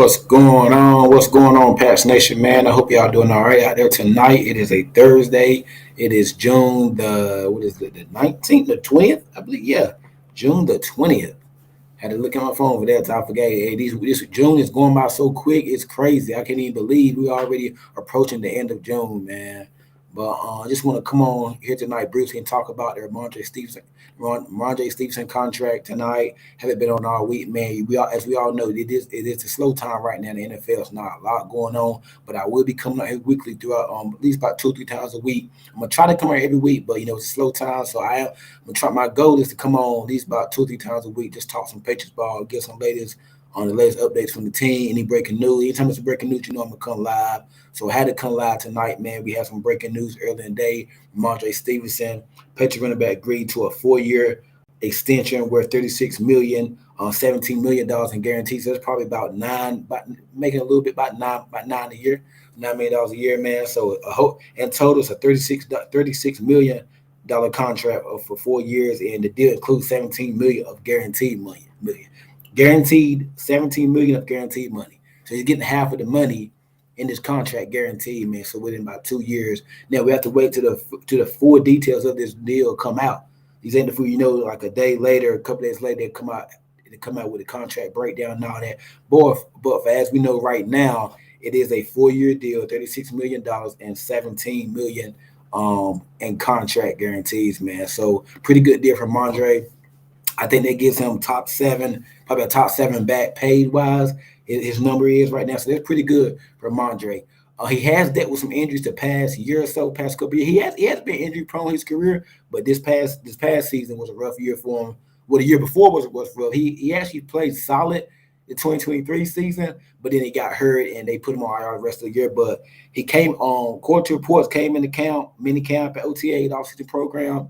What's going on? What's going on, Pats Nation, man? I hope y'all doing all right out there tonight. It is a Thursday. It is June the 19th, the 20th, I believe. Yeah, June the 20th. Had to look at my phone for that till I forget. Hey, this June is going by so quick. It's crazy. I can't even believe we already approaching the end of June, man. But I just want to come on here tonight, Bruce, and talk about the Rhamondre Stevenson contract tonight. Haven't been on all week, man. As we all know, it is a slow time right now in the NFL. It's not a lot going on, but I will be coming out here weekly throughout at least about 2 or 3 times a week. I'm gonna try to come out every week, but it's a slow time, so I'm gonna try. My goal is to come on at least about 2 or 3 times a week, just talk some Patriots ball, get some latest on the latest updates from the team, any breaking news. Anytime it's breaking news, I'm gonna come live. So I had to come live tonight, man. We had some breaking news earlier in the day. Rhamondre Stevenson, Patriot running back, agreed to a 4-year extension worth $36 million, $17 million in guarantees. So that's probably about making a little bit about nine a year, $9 million a year, man. So in total, it's a $36 million contract for 4 years, and the deal includes $17 million of guaranteed money. Guaranteed $17 million of guaranteed money. So he's getting half of the money in this contract guaranteed, man. So within about 2 years. Now we have to wait till the full details of this deal come out. These ain't the full, like a day later, a couple days later, they come out with a contract breakdown and all that. But as we know right now, it is a 4-year deal, $36 million and $17 million in contract guarantees, man. So pretty good deal for Rhamondre. I think that gives him top 7, probably a top 7 back paid wise. His number is right now, so that's pretty good for Rhamondre. He has dealt with some injuries the past year or so, past couple years. He has been injury prone in his career, but this past season was a rough year for him. Well, the year before was rough. He actually played solid the 2023 season, but then he got hurt and they put him on IR the rest of the year. But he came on court reports, came in the mini camp at OTA, the offseason program.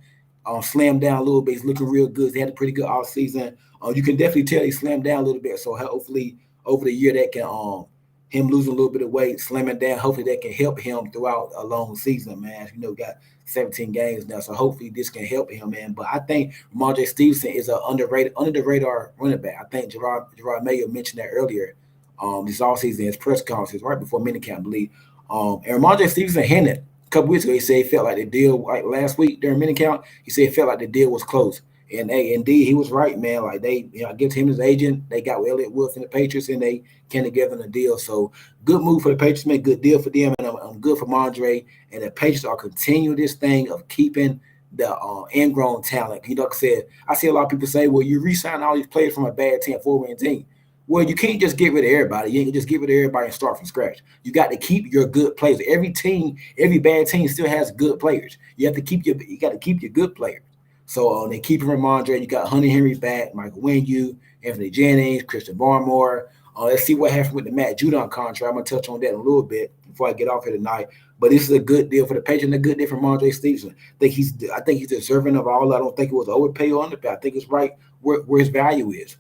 Slammed down a little bit. He's looking real good. He had a pretty good offseason. You can definitely tell he slammed down a little bit. So hopefully over the year that can him losing a little bit of weight, slamming down, hopefully that can help him throughout a long season, man. Got 17 games now. So hopefully this can help him, man. But I think Rhamondre Stevenson is an underrated, under the radar running back. I think Gerard Mayo mentioned that earlier. This offseason, his press conference right before minicamp, I believe. And Rhamondre Stevenson hinted a couple weeks ago, he said he felt like the deal, like last week during minicamp, he said he felt like the deal was close. And indeed, he was right, man. Like I give him his agent. They got Elliott Wolf and the Patriots, and they came together in a deal. So good move for the Patriots, man. Good deal for them, and I'm good for Rhamondre. And the Patriots are continuing this thing of keeping the ingrown talent. Like I said, I see a lot of people say, "Well, you re-sign all these players from a bad team, 4-win team." Well, you can't just get rid of everybody. You ain't just get rid of everybody and start from scratch. You got to keep your good players. Every team, every bad team still has good players. You got to keep your good players. So they keep Rhamondre. You got Hunter Henry back, Michael Wenyu, Anthony Jennings, Christian Barmore. Let's see what happens with the Matt Judon contract. I'm gonna touch on that in a little bit before I get off here tonight. But this is a good deal for the Patriots and a good deal for Rhamondre Stevenson. I think he's deserving of all. I don't think it was overpay or underpay. I think it's right where his value is.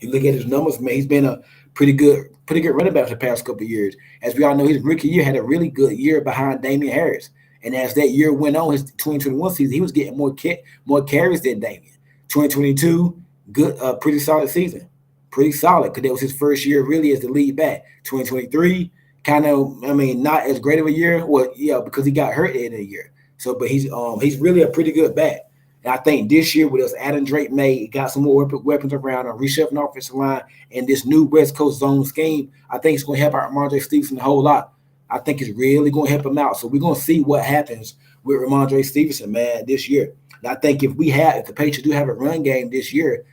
You look at his numbers, man. He's been a pretty good running back for the past couple of years. As we all know, his rookie year had a really good year behind Damian Harris. And as that year went on, his 2021 season, he was getting more carries than Damian. 2022, good, pretty solid season. Pretty solid, because that was his first year really as the lead back. 2023, kind of, not as great of a year. Well, yeah, because he got hurt in the year. So, but he's really a pretty good back. And I think this year with us Adam Drake May, got some more weapons around, reshuffling offensive line, and this new West Coast zone scheme, I think it's going to help out Rhamondre Stevenson a whole lot. I think it's really going to help him out. So we're going to see what happens with Rhamondre Stevenson, man, this year. And I think if the Patriots do have a run game this year,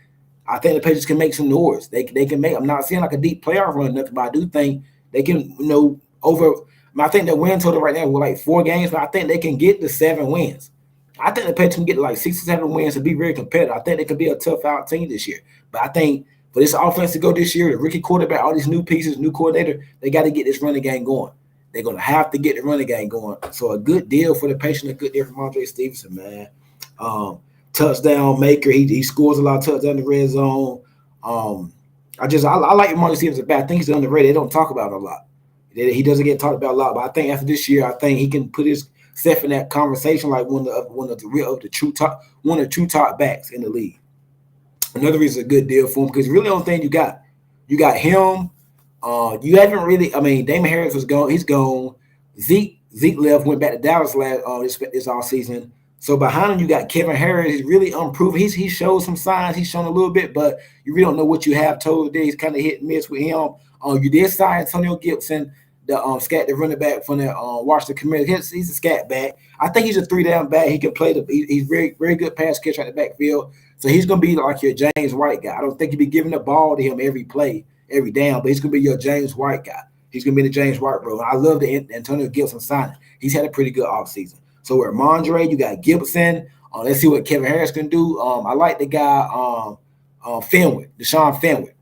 I think the Patriots can make some noise. They can make. I'm not saying like a deep playoff run, nothing, but I do think they can. I think the win total right now was like 4 games, but I think they can get to 7 wins. I think the Patriots can get to like 6 or 7 wins to be very competitive. I think they could be a tough out team this year. But I think for this offense to go this year, the rookie quarterback, all these new pieces, new coordinator, they got to get this running game going. They're going to have to get the running game going. So a good deal for the Patriots, a good deal for Rhamondre Stevenson, man. Touchdown maker. He scores a lot of touchdowns in the red zone. I like Rhamondre Stevenson back. I think he's underrated. They don't talk about it a lot. He doesn't get talked about a lot. But I think after this year, I think he can put himself in that conversation like one of the true top backs in the league. Another reason it's a good deal for him because really the only thing you got him. You haven't really. I mean, Damon Harris was gone. He's gone. Zeke left, went back to Dallas this off season. So behind him, you got Kevin Harris. He's really unproven. He showed some signs. He's shown a little bit, but you really don't know what you have told today. He's kind of hit and miss with him. You did sign Antonio Gibson, the running back from the Washington Commanders. He's a scat back. I think he's a 3-down back. He can play he's very, very good pass catcher at the backfield. So he's gonna be like your James White guy. I don't think you'll be giving the ball to him every play, every down, but he's gonna be your James White guy. He's gonna be the James White bro. I love the Antonio Gibson signing. He's had a pretty good offseason. So with Rhamondre, you got Gibson. Let's see what Kevin Harris can do. I like the guy Fenwick, Deshaun Fenwick.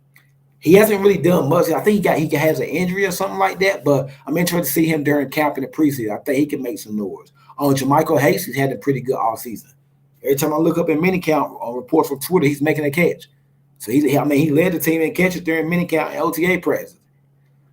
He hasn't really done much. I think he has an injury or something like that, but I'm interested to see him during camp in the preseason. I think he can make some noise. Jermichael Hasty had a pretty good offseason. Every time I look up in minicamp on reports from Twitter, he's making a catch. So he led the team in catches during minicamp and OTA practice.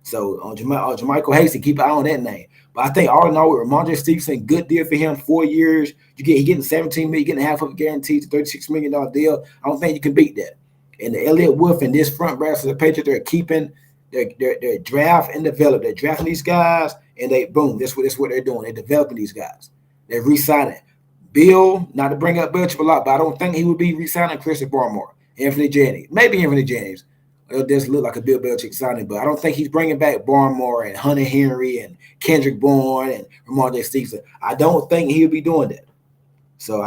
So Jermichael Hasty, keep an eye on that name. But I think all in all, with Rhamondre Stevenson, good deal for him, 4 years. He getting $17 million, getting half of it guaranteed, to $36 million deal. I don't think you can beat that. And the Elliott Wolf and this front brass of the Patriots, they're keeping their draft and develop. They're drafting these guys, and that's what they're doing. They're developing these guys. They're re-signing. Bill, not to bring up Belichick a lot, but I don't think he would be re-signing Christian Barmore, Anthony Jennings. Maybe Anthony Jennings. It does look like a Bill Belichick signing, but I don't think he's bringing back Barmore and Hunter Henry and Kendrick Bourne and Rhamondre Stevenson. I don't think he'll be doing that. So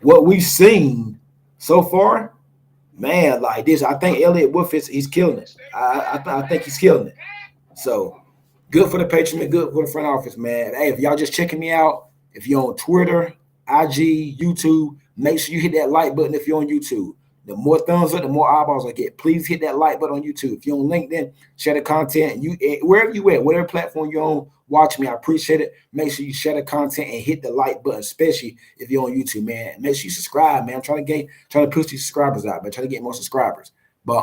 what we've seen so far, man, like this, I think Elliott Wolf he's killing it. I think he's killing it. So good for the Patriots, good for the front office, man. Hey, if y'all just checking me out, if you're on Twitter, IG, YouTube, make sure you hit that like button if you're on YouTube. The more thumbs up, the more eyeballs I get. Please hit that like button on YouTube. If you're on LinkedIn, share the content. Wherever you at, whatever platform you're on, watch me. I appreciate it. Make sure you share the content and hit the like button, especially if you're on YouTube, man. Make sure you subscribe, man. I'm trying to push these subscribers out, but trying to get more subscribers. But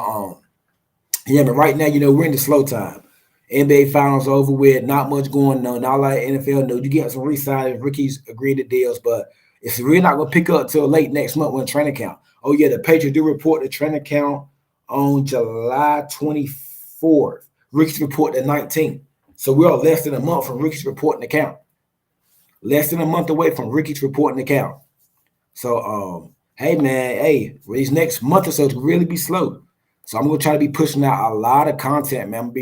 but right now, we're in the slow time. NBA finals over with, not much going on. Not like NFL. No, you get some re-signings, rookies agreed to deals, but it's really not going to pick up till late next month when training count. Oh, yeah, the Patriots do report the training count on July 24th. Rookies report the 19th. So we are less than a month from rookies reporting the count. Less than a month away from rookies reporting the count. So, these next month or so to really be slow. So I'm going to try to be pushing out a lot of content, man.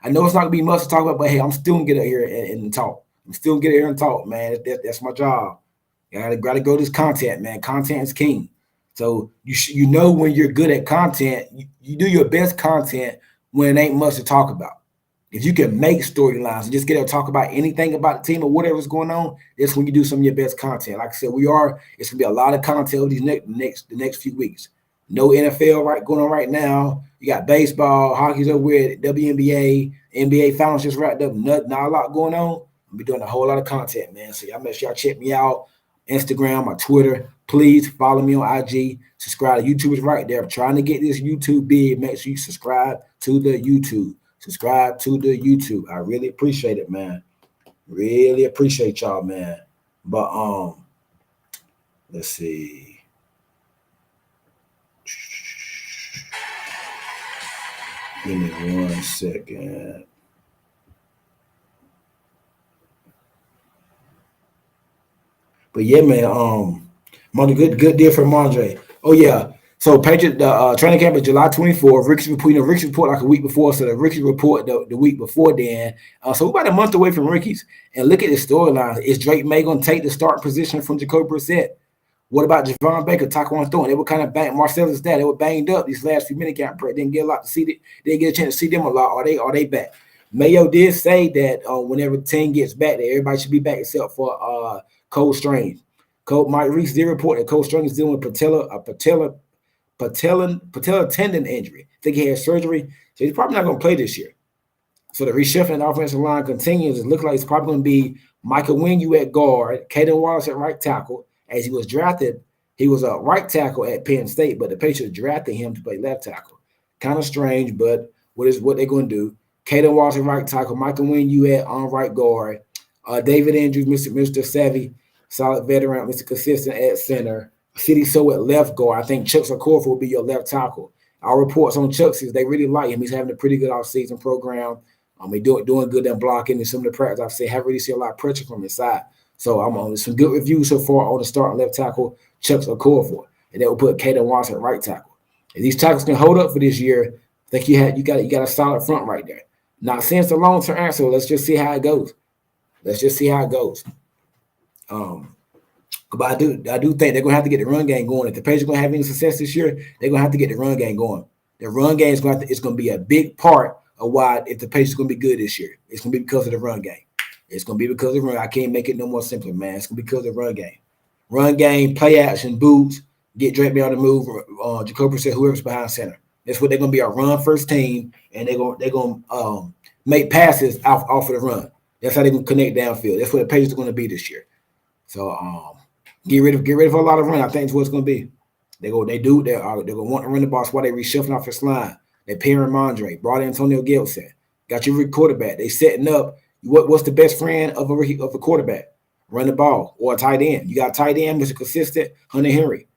I know it's not going to be much to talk about, but hey, I'm still going to get out here and talk. I'm still going to get out here and talk, man. That's my job. I got to go this content, man. Content is king. So when you're good at content, you do your best content when it ain't much to talk about. If you can make storylines and just get to talk about anything about the team or whatever's going on, that's when you do some of your best content. Like I said, it's gonna be a lot of content over these the next few weeks. No NFL going on right now. You got baseball, hockey's over with, WNBA, NBA finals just wrapped up. Not a lot going on. I'll be doing a whole lot of content, man. So y'all make sure y'all check me out. Instagram, my Twitter. Please follow me on IG. Subscribe. YouTube is right there. I'm trying to get this YouTube big. Make sure you subscribe to the YouTube. Subscribe to the YouTube. I really appreciate it, man. Really appreciate y'all, man. But let's see. Give me 1 second. But yeah, man, good deal for Rhamondre. Oh yeah. So Patriot training camp is July 24th. Rookies report like a week before. So the rookies report the week before then. So we're about a month away from rookies. And look at this storyline. Is Drake May going to take the start position from Jacoby Brissett? What about Javon Baker, Taquan Thornton? They were kind of Marcellus dad. They were banged up these last few minicamp. Didn't get a lot to see it. Didn't get a chance to see them a lot. Are they back? Mayo did say that whenever the team gets back, that everybody should be back except for Cole Strange. Mike Reese did report that Cole Strange is dealing with patella tendon injury. I think he had surgery, so he's probably not going to play this year. So the reshuffling offensive line continues. It looks like it's probably going to be Michael Wingu at guard, Caden Wallace at right tackle. As he was drafted, he was a right tackle at Penn State, but the Patriots drafted him to play left tackle. Kind of strange, but what they're going to do? Caden Wallace at right tackle, Michael Wingu at right guard, David Andrews, Mr. Savvy, solid veteran, Mr. Consistent at center. City So at left guard. I think Chuck Okorafor will be your left tackle. Our reports on Chuck is they really like him. He's having a pretty good offseason program. He's doing good at blocking, and some of the practice I've seen haven't really seen a lot of pressure from his side. So I'm on some good reviews so far on the starting left tackle, Chuck's Okorafor, and that will put Kaden Watson at right tackle. If these tackles can hold up for this year, I think you got a solid front right there. Not saying it's a long-term answer. Let's just see how it goes. But I do think they're gonna have to get the run game going. If the Patriots are gonna have any success this year, they're gonna have to get the run game going. The run game is gonna be a big part of why if the Patriots are gonna be good this year. It's gonna be because of the run game. It's gonna be because of the run. I can't make it no more simpler, man. It's gonna be because of the run game. Run game, play action, boots, get Drake me on the move. Jacoby said whoever's behind center. That's what they're gonna be, a run first team, and they're gonna make passes off of the run. That's how they're gonna connect downfield. That's what the Patriots are gonna be this year. So get rid of a lot of run. I think that's what it's gonna be. They're gonna want to run the ball. That's why they reshuffling off this line. They pairing Rhamondre, brought in Antonio Gibson, got your quarterback. They setting up what's the best friend of a quarterback? Run the ball or a tight end. You got a tight end, Mr. Consistent, Hunter Henry.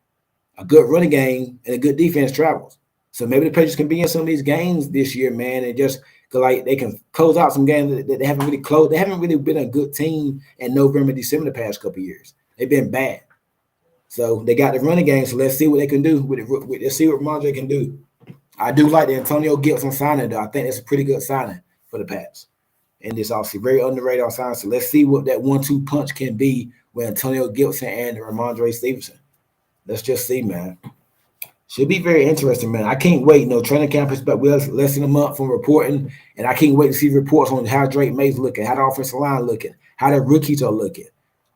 A good running game and a good defense travels. So maybe the Patriots can be in some of these games this year, man, and just like they can close out some games that they haven't really closed. They haven't really been a good team in November, December the past couple of years. They've been bad. So they got the running game. So let's see what they can do let's see what Rhamondre can do. I do like the Antonio Gibson signing, though. I think that's a pretty good signing for the Pats. And this obviously very underrated signing. So let's see what that 1-2 punch can be with Antonio Gibson and Rhamondre Stevenson. Let's just see, man. Should be very interesting, man. I can't wait. Training camp is about less than a month from reporting, and I can't wait to see reports on how Drake May's looking, how the offensive line looking, how the rookies are looking,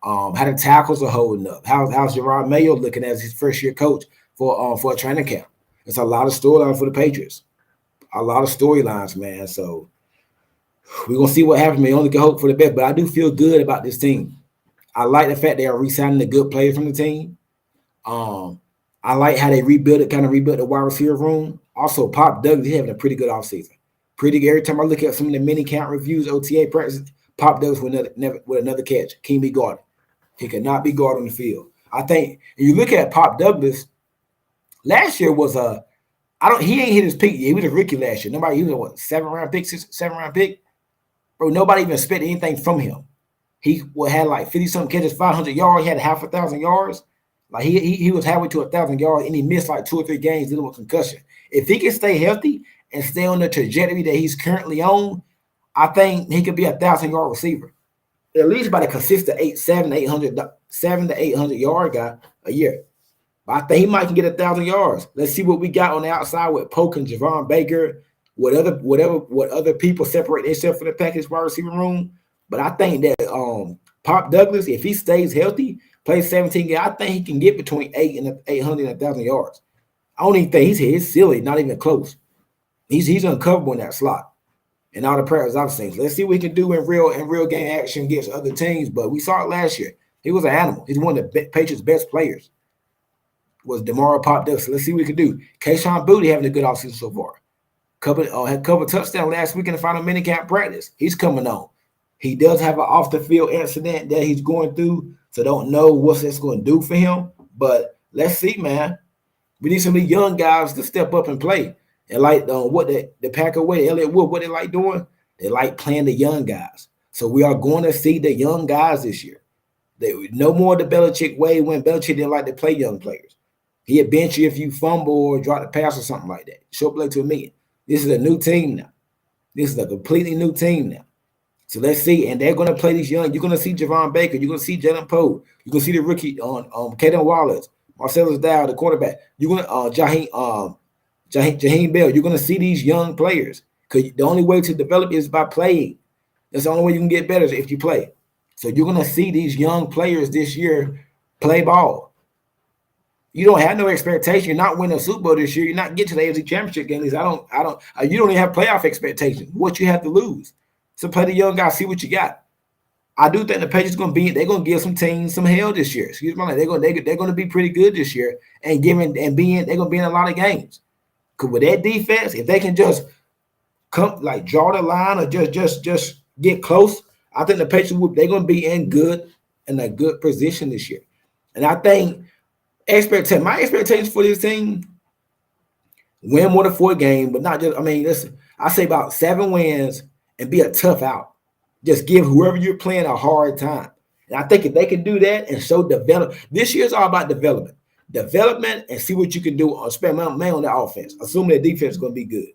how the tackles are holding up, how's Jerron Mayo looking as his first year coach for a training camp. It's a lot of storylines for the Patriots, a lot of storylines, man. So we're gonna see what happens. We only can hope for the best, but I do feel good about this team. I like the fact they are re-signing the good players from the team. I like how they rebuilt the wide receiver room. Also, Pop Douglas, he's having a pretty good offseason. Pretty good. Every time I look at some of the mini count reviews, OTA practices, Pop Douglas with another catch. Can't be guarded. He cannot be guarded on the field. I think if you look at Pop Douglas, last year was he ain't hit his peak yet. He was a rookie last year. He was a 7-round pick. Bro, nobody even expected anything from him. He had like 50-something catches, 500 yards. He had half 1,000 yards. Like he was halfway to 1,000 yards, and he missed like 2 or 3 games dealing with concussion. If he can stay healthy and stay on the trajectory that he's currently on, I think he could be a 1,000-yard receiver, at least by the consistent 7 to 800 yard guy a year. But I think he might can get 1,000 yards. Let's see what we got on the outside with Polk and Javon Baker. What other people separate themselves from the package wide receiver room. But I think that Pop Douglas, if he stays healthy, plays 17 games, I think he can get between 800 and 1,000 yards. I don't even think he's silly, not even close. He's uncoverable in that slot. And all the practice I've seen. Let's see what he can do in real game action against other teams. But we saw it last year. He was an animal. He's one of the Patriots' best players. Was DeMar Pop Douglas. Let's see what we can do. Kayshawn Booty having a good offseason so far. Had covered touchdown last week in the final minicamp practice. He's coming on. He does have an off-the-field incident that he's going through, so don't know what that's going to do for him. But let's see, man. We need some of these young guys to step up and play. And like what the Packer way, Elliott Wood, what they like doing? They like playing the young guys. So we are going to see the young guys this year. No more the Belichick way when Belichick didn't like to play young players. He'd bench you if you fumble or drop the pass or something like that. Show up like to a meeting. This is a new team now. This is a completely new team now. So let's see. And they're going to play these young. You're going to see Javon Baker. You're going to see Jalen Poe. You're going to see the rookie on Caden Wallace, Marcellus Dow, the quarterback. You're going to Jaheim Bell. You're going to see these young players because the only way to develop is by playing. That's the only way you can get better is if you play. So you're going to see these young players this year play ball. You don't have no expectation. You're not winning a Super Bowl this year. You're not getting to the AFC Championship game. You don't even have playoff expectations. What you have to lose. So play the young guys, see what you got. I do think the Patriots they're gonna give some teams some hell this year. Excuse me, they're gonna be pretty good this year they're gonna be in a lot of games. Cause with that defense, if they can just come like draw the line or just get close, I think the Patriots they're gonna be in a good position this year. And I think my expectations for this team, Win more than 4 games, but not just. I mean, listen, I say about 7 wins and be a tough out. Just give whoever you're playing a hard time. And I think if they can do that and show develop, this year's all about development. Development and see what you can do on spend money on the offense, assuming the defense is going to be good.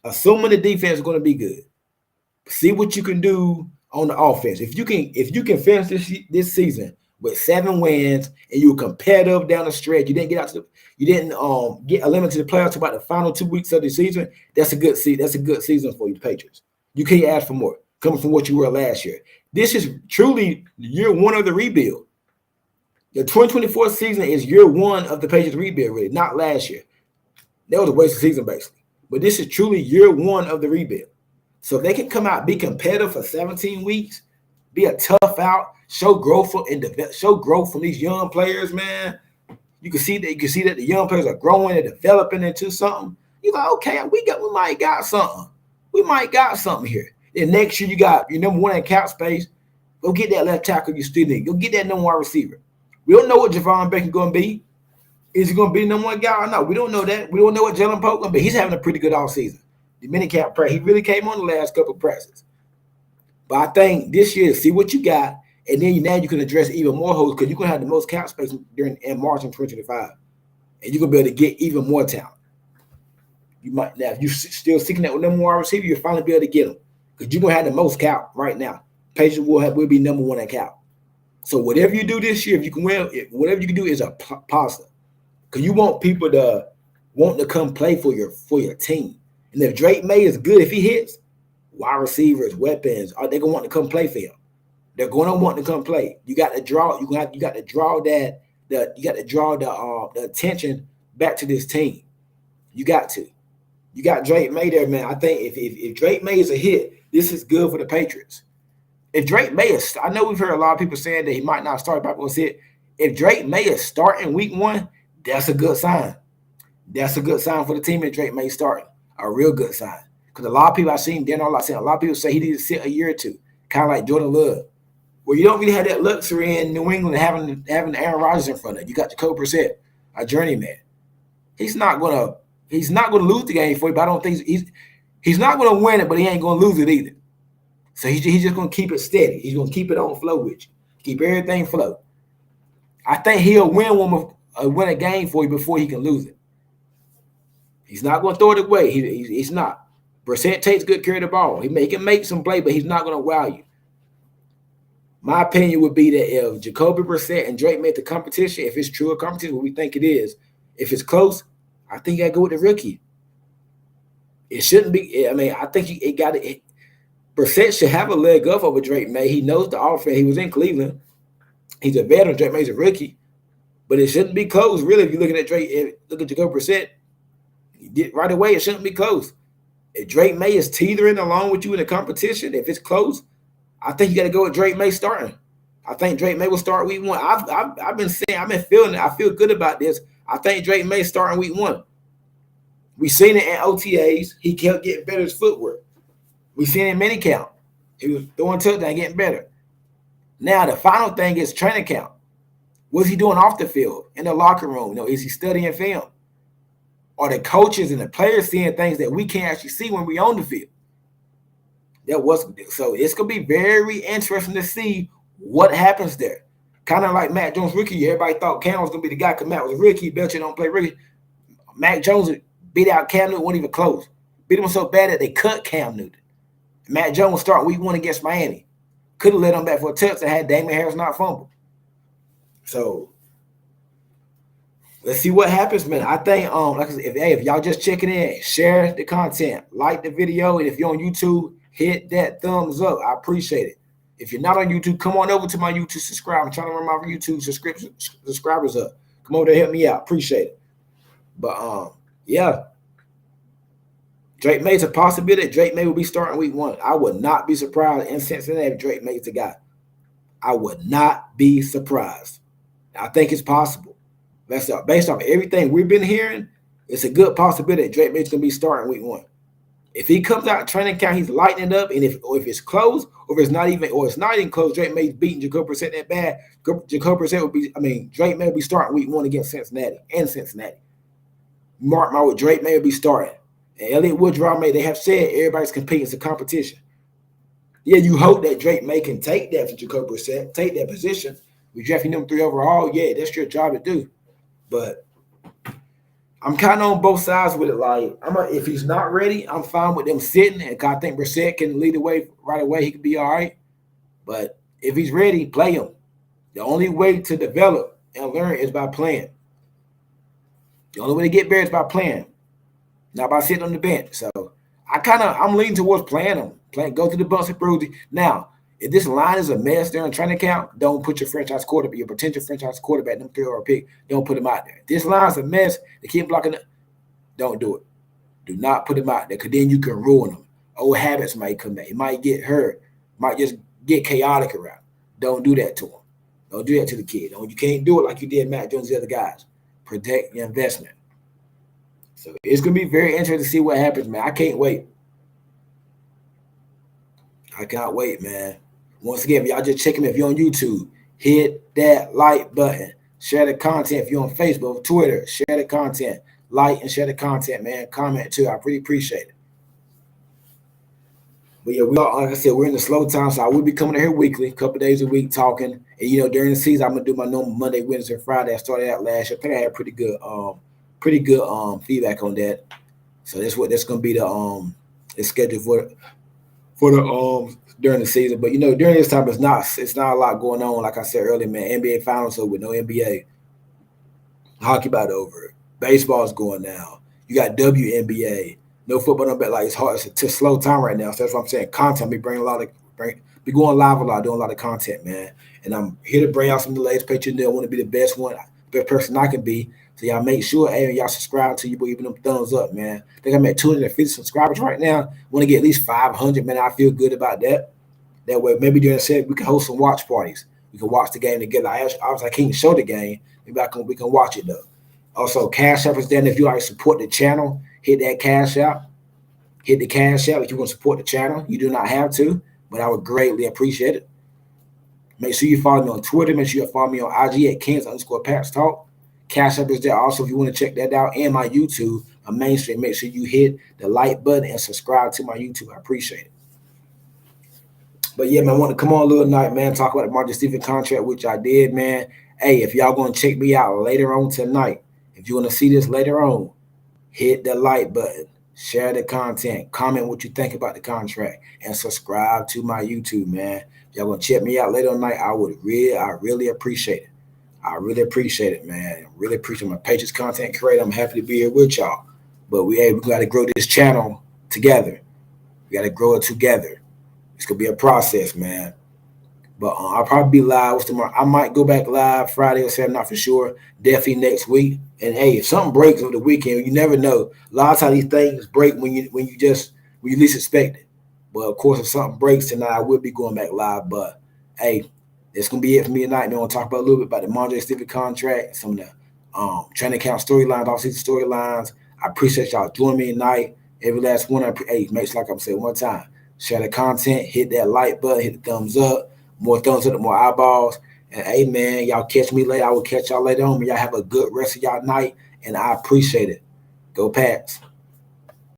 Assuming the defense is going to be good. See what you can do on the offense. If you can finish this season with 7 wins and you're competitive down the stretch, you didn't get get eliminated to the playoffs about the final 2 weeks of the season. That's a good season for you, the Patriots. You can't ask for more coming from what you were last year. This is truly year 1 of the rebuild. The 2024 season is year 1 of the Patriots rebuild, really, not last year. That was a waste of season, basically. But this is truly year 1 of the rebuild. So if they can come out, be competitive for 17 weeks, be a tough out, show growth from these young players, man. You can see that the young players are growing and developing into something. You're like, okay, we might got something. We might got something here. Then next year you got your number 1 in cap space. Go get that left tackle you still need. Go get that number 1 receiver. We don't know what Javon Baker going to be. Is he going to be the number 1 guy or not? We don't know that. We don't know what Jalen Pope going to be. He's having a pretty good offseason. The minicamp practice, he really came on the last couple of practices. But I think this year, see what you got, and then now you can address even more holes because you're going to have the most cap space in March in 2025. And you're going to be able to get even more talent. You might now, if you're still seeking that number 1 receiver, you'll finally be able to get them because you're going to have the most cap right now. Patriots will be number 1 at cap. So whatever you do this year, if you can win, whatever you can do is a positive because you want people to want to come play for your team. And if Drake May is good, if he hits, wide receivers, weapons, are they gonna want to come play for him? They're gonna want to come play. You got to draw. You got to draw the attention back to this team. You got to. You got Drake May there, man. I think if Drake May is a hit, this is good for the Patriots. If Drake May is, I know we've heard a lot of people saying that he might not start, but we'll see it. If Drake May is starting week 1, that's a good sign. That's a good sign for the team if Drake May starting. A real good sign. Because a lot of people I've seen, a lot of people say he needs to sit a year or 2, kind of like Jordan Love. Well, you don't really have that luxury in New England having Aaron Rodgers in front of you. You got Jacoby Brissett, a journeyman. He's not gonna lose the game for you, but I don't think he's not gonna win it, but he ain't gonna lose it either. So he's just gonna keep it steady. He's gonna keep it on flow with you. Keep everything flow. I think he'll win a game for you before he can lose it. He's not going to throw it away. He's not. Brissett takes good care of the ball. He can make some play, but he's not going to wow you. My opinion would be that if Jacoby Brissett and Drake make the competition, if it's true a competition, what we think it is, if it's close, I think you got to go with the rookie. It shouldn't be. I mean, I think Brissett should have a leg up over Drake May. He knows the offense. He was in Cleveland. He's a veteran. Drake May's a rookie. But it shouldn't be close, really, if you're looking at look at Jacoby Brissett. Right away, it shouldn't be close. If Drake May is teetering along with you in the competition, if it's close, I think you got to go with Drake May starting. I think Drake May will start week 1. I've been saying, I've been feeling it. I feel good about this. I think Drake May starting week 1. We seen it in OTAs. He kept getting better his footwork. We seen it in minicamp. He was throwing touchdown, getting better. Now the final thing is training camp. What's he doing off the field in the locker room? Is he studying film? Are the coaches and the players seeing things that we can't actually see when we're on the field? So it's going to be very interesting to see what happens there. Kind of like Mac Jones rookie year. Everybody thought Cam was going to be the guy because Mac was a rookie. Belcher don't play rookie. Mac Jones beat out Cam Newton, wasn't even close. Beat him so bad that they cut Cam Newton. Mac Jones will start week 1 against Miami. Could have let him back for a touchdown had Damian Harris not fumbled. So let's see what happens, man. I think, like I said, if y'all just checking in, share the content, like the video, and if you're on YouTube, hit that thumbs up. I appreciate it. If you're not on YouTube, come on over to my YouTube, subscribe. I'm trying to run my YouTube subscribers up. Come over there, help me out. Appreciate it. But yeah, Drake May's a possibility. Drake May will be starting week 1. I would not be surprised in Cincinnati if Drake May's the guy. I would not be surprised. I think it's possible. Based off everything we've been hearing, it's a good possibility Drake May's going to be starting week 1. If he comes out training camp, he's lighting it up, and if it's close, or it's not even close, Drake May's beating Jacoby Brissett that bad. Drake May will be starting week 1 against Cincinnati. Mark my word, Drake May will be starting. And Elliott Wood, May, they have said everybody's competing. It's a competition. Yeah, you hope that Drake May can take that for Jacoby Brissett, take that position. We drafting them 3 overall. Yeah, that's your job to do. But I'm kind of on both sides with it. Like, if he's not ready, I'm fine with them sitting. And I think Brissett can lead the way right away. He could be all right. But if he's ready, play him. The only way to develop and learn is by playing. The only way to get better is by playing, not by sitting on the bench. So I'm leaning towards playing him. Go through the bumps and bruises. Now, if this line is a mess during training camp, don't put your franchise quarterback, your potential franchise quarterback, them 3 or pick, don't put him out there. If this line's a mess, they keep blocking it, don't do it. Do not put him out there, because then you can ruin him. Old habits might come back. He might get hurt, might just get chaotic around. Don't do that to him. Don't do that to the kid. You can't do it like you did Matt Jones and the other guys. Protect your investment. So it's going to be very interesting to see what happens, man. I can't wait. I cannot wait, man. Once again, if y'all just check him, if you're on YouTube, hit that like button. Share the content. If you're on Facebook, Twitter, share the content. Like and share the content, man. Comment too. I really appreciate it. But yeah, like I said, we're in the slow time, so I will be coming here weekly, a couple days a week talking. And during the season, I'm gonna do my normal Monday, Wednesday, and Friday. I started out last year. I think I had pretty good feedback on that. So that's gonna be the schedule for the during the season. But during this time, it's not a lot going on. Like I said earlier, man, NBA Finals over with no NBA. Hockey about over. Baseball's going now. You got WNBA. No football, no bet. Like, it's hard. It's a slow time right now. So that's what I'm saying. Content. Be going live a lot, doing a lot of content, man. And I'm here to bring out some of the latest Patriots. I want to be the best person I can be. So y'all make sure, hey, y'all subscribe to you, but even them thumbs up, man. I think I'm at 250 subscribers right now. Want to get at least 500, man. I feel good about that. That way, maybe during the set, we can host some watch parties. We can watch the game together. I can't show the game. Maybe we can watch it though. Also, Cash App is there. If you like to support the channel, hit that Cash App. Hit the Cash App if you want to support the channel. You do not have to, but I would greatly appreciate it. Make sure you follow me on Twitter. Make sure you follow me on IG at Kens_Pats Talk. Cash App is there also if you want to check that out. And my YouTube, my mainstream. Make sure you hit the like button and subscribe to my YouTube. I appreciate it. But yeah, man, I want to come on a little night, man, talk about the Rhamondre Stevenson contract, which I did, man. Hey, if y'all going to check me out later on tonight, if you want to see this later on, hit the like button, share the content, comment what you think about the contract, and subscribe to my YouTube, man. If y'all going to check me out later on night, I really appreciate it. I really appreciate it, man. I really appreciate my Patriots content creator. I'm happy to be here with y'all. But we got to grow this channel together. We got to grow it together. It's going to be a process, man. But I'll probably be live tomorrow. I might go back live Friday or Saturday, not for sure. Definitely next week. And hey, if something breaks over the weekend, you never know. A lot of times these things break when you least expect it. But of course, if something breaks tonight, I will be going back live. But hey, it's gonna be it for me tonight. I'm gonna talk about a little bit about the Rhamondre Stevenson contract, some of the training camp storylines, off-season storylines. I appreciate y'all joining me tonight. Every last one. Hey, make sure, like I'm saying one time, share the content, hit that like button, hit the thumbs up. More thumbs up, more eyeballs. And hey, man, y'all catch me later. I will catch y'all later on. Y'all have a good rest of y'all night, and I appreciate it. Go Pats.